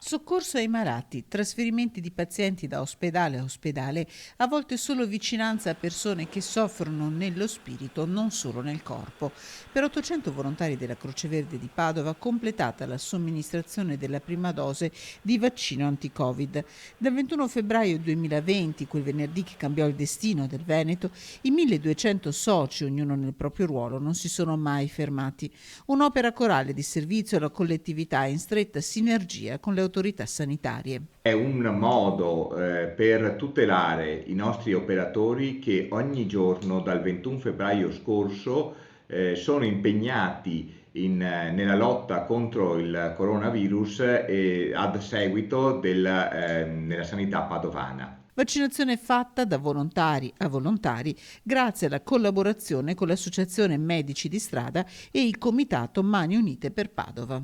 Soccorso ai malati, trasferimenti di pazienti da ospedale a ospedale, a volte solo vicinanza a persone che soffrono nello spirito, non solo nel corpo. Per 800 volontari della Croce Verde di Padova completata la somministrazione della prima dose di vaccino anti-Covid. Dal 21 febbraio 2020, quel venerdì che cambiò il destino del Veneto, i 1200 soci, ognuno nel proprio ruolo, non si sono mai fermati. Un'opera corale di servizio alla collettività in stretta sinergia con le autorità sanitarie. È un modo per tutelare i nostri operatori che ogni giorno dal 21 febbraio scorso sono impegnati nella lotta contro il coronavirus a seguito nella sanità padovana. Vaccinazione fatta da volontari a volontari grazie alla collaborazione con l'Associazione Medici di Strada e il Comitato Mani Unite per Padova.